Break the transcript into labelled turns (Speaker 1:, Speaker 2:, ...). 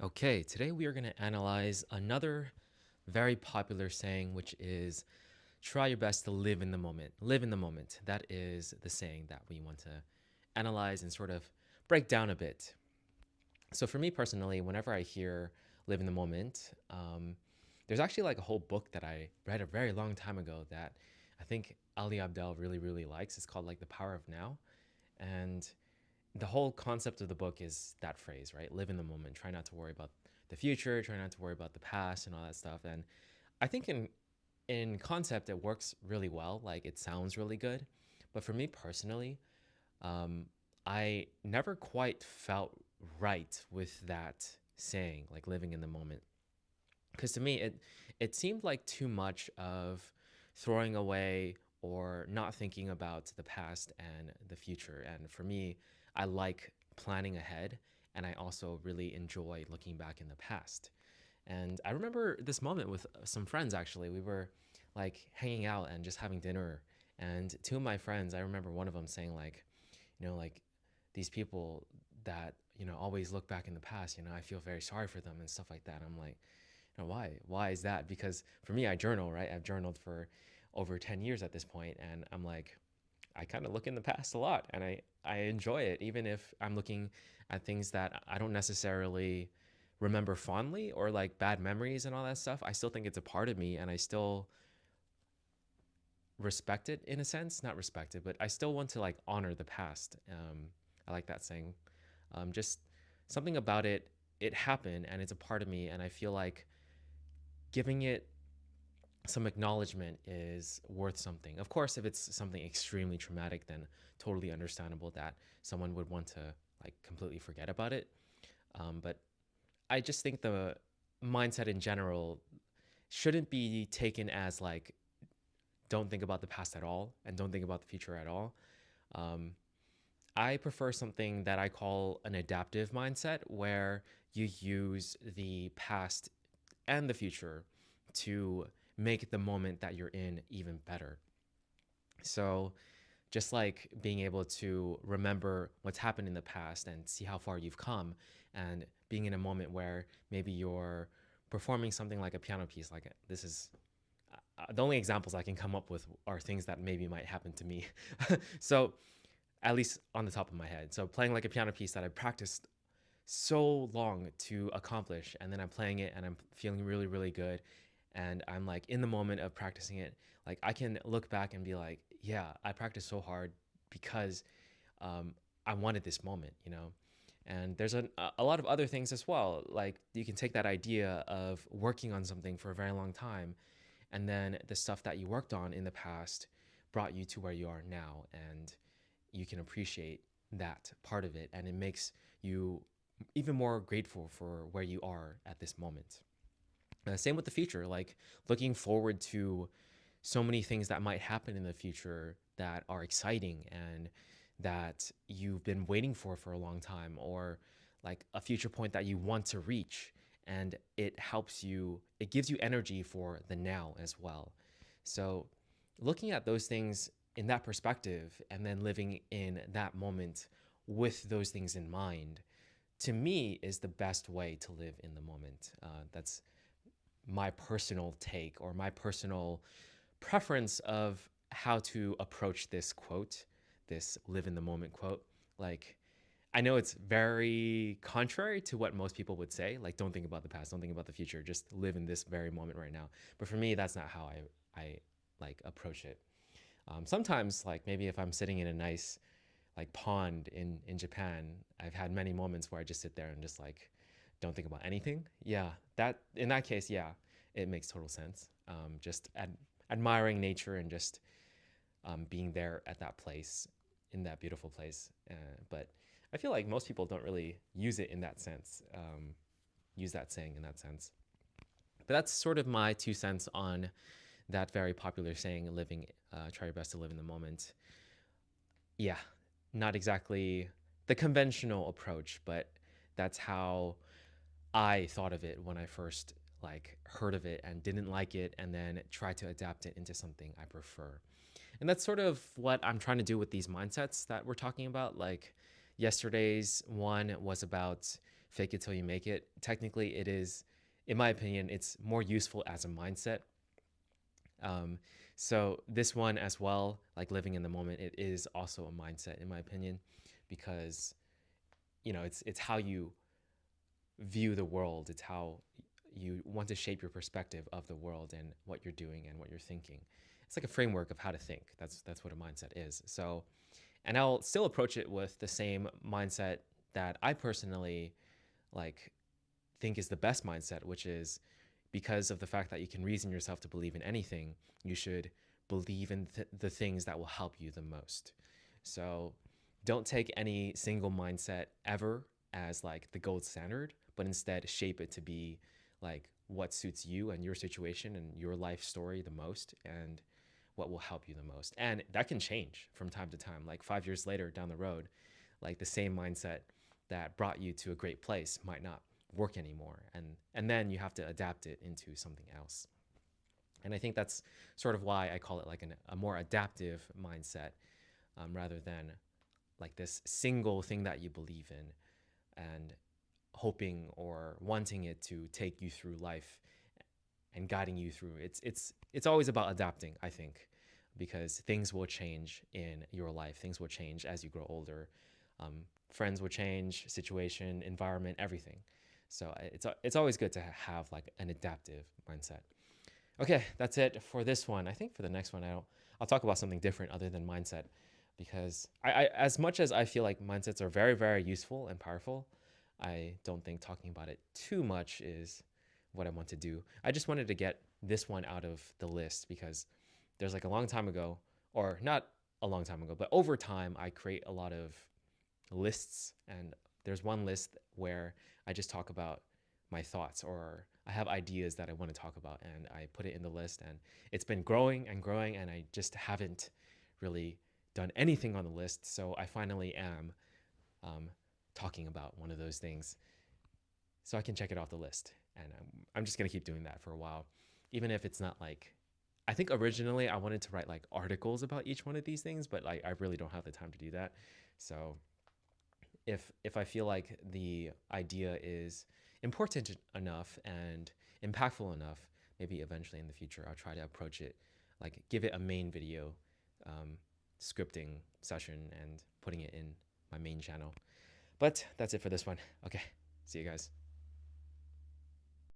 Speaker 1: Okay, today we are going to analyze another very popular saying, which is try your best to live in the moment. Live in the moment. That is the saying that we want to analyze and sort of break down a bit. So, for me personally, whenever I hear live in the moment, there's actually like a whole book that I read a very long time ago that I think Ali Abdel really, really likes. It's called like The Power of Now. And the whole concept of the book is that phrase, right? Live in the moment. Try not to worry about the future. Try not to worry about the past and all that stuff. And I think in concept it works really well. Like it sounds really good, but for me personally, I never quite felt right with that saying, like living in the moment. Because to me, it seemed like too much of throwing away or not thinking about the past and the future. And for me, I like planning ahead, and I also really enjoy looking back in the past. And I remember this moment with some friends actually. We were like hanging out and just having dinner. And two of my friends, I remember one of them saying like, like these people that, always look back in the past, I feel very sorry for them and stuff like that. I'm like, why? Why is that? Because for me, I journal, right? I've journaled for over 10 years at this point, and I'm like, I kind of look in the past a lot, and I enjoy it, even if I'm looking at things that I don't necessarily remember fondly or like bad memories and all that stuff. I still think it's a part of me, and I still respect it in a sense. Not respect it, but I still want to like honor the past. I like that saying. Just something about it. It happened, and it's a part of me, and I feel like giving it some acknowledgement is worth something. Of course, if it's something extremely traumatic, then totally understandable that someone would want to like completely forget about it. But I just think the mindset in general shouldn't be taken as like don't think about the past at all and don't think about the future at all. I prefer something that I call an adaptive mindset where you use the past and the future to make the moment that you're in even better. So, just like being able to remember what's happened in the past and see how far you've come, and being in a moment where maybe you're performing something like a piano piece, like this is the only examples I can come up with are things that maybe might happen to me. So, at least on the top of my head. So, playing like a piano piece that I practiced so long to accomplish, and then I'm playing it and I'm feeling really, really good, and I'm like in the moment of practicing it, like I can look back and be like, yeah, I practiced so hard because um, I wanted this moment. And there's a lot of other things as well. Like you can take that idea of working on something for a very long time, and then the stuff that you worked on in the past brought you to where you are now, and you can appreciate that part of it, and it makes you even more grateful for where you are at this moment. Same with the future, like looking forward to so many things that might happen in the future that are exciting and that you've been waiting for a long time, or like a future point that you want to reach. And it helps you, it gives you energy for the now as well. So, looking at those things in that perspective and then living in that moment with those things in mind, to me, is the best way to live in the moment. That's my personal take or my personal preference of how to approach this quote, this live in the moment quote. Like, I know it's very contrary to what most people would say. Like, don't think about the past, don't think about the future, just live in this very moment right now. But for me, that's not how I like approach it. Sometimes, like maybe if I'm sitting in a nice like pond in Japan, I've had many moments where I just sit there and just like don't think about anything. Yeah, that in that case, yeah, it makes total sense. Just admiring nature and just being there at that place, in that beautiful place. But I feel like most people don't really use it in that sense. Use that saying in that sense. But that's sort of my 2 cents on that very popular saying, living, try your best to live in the moment. Yeah, not exactly the conventional approach, but that's how I thought of it when I first like heard of it and didn't like it, and then tried to adapt it into something I prefer. And that's sort of what I'm trying to do with these mindsets that we're talking about. Like yesterday's one was about fake it till you make it. Technically, it is, in my opinion, it's more useful as a mindset. Um, so this one as well, like living in the moment, it is also a mindset, in my opinion, because it's how you view the world. It's how you want to shape your perspective of the world and what you're doing and what you're thinking. It's like a framework of how to think. That's what a mindset is. So, and I'll still approach it with the same mindset that I personally like think is the best mindset, which is because of the fact that you can reason yourself to believe in anything, you should believe in the things that will help you the most. So don't take any single mindset ever as like the gold standard, but instead shape it to be like what suits you and your situation and your life story the most, and what will help you the most. And that can change from time to time. Like 5 years later down the road, like the same mindset that brought you to a great place might not work anymore, and then you have to adapt it into something else. And I think that's sort of why I call it like a more adaptive mindset, rather than like this single thing that you believe in and hoping or wanting it to take you through life and guiding you through. It's always about adapting, I think, because things will change in your life. Things will change as you grow older. Friends will change, situation, environment, everything. So it's always good to have like an adaptive mindset. Okay, that's it for this one. I think for the next one, I'll talk about something different other than mindset, because I as much as I feel like mindsets are very, very useful and powerful, I don't think talking about it too much is what I want to do. I just wanted to get this one out of the list because there's like a long time ago, or not a long time ago, but over time, I create a lot of lists. And there's one list where I just talk about my thoughts, or I have ideas that I want to talk about, and I put it in the list. And it's been growing and growing, and I just haven't really done anything on the list. So I finally am um, talking about one of those things so I can check it off the list. And I'm just going to keep doing that for a while, even if it's not like, I think originally I wanted to write like articles about each one of these things, but like I really don't have the time to do that. So if I feel like the idea is important enough and impactful enough, maybe eventually in the future I'll try to approach it, like give it a main video scripting session and putting it in my main channel. But that's it for this one. Okay, see you guys.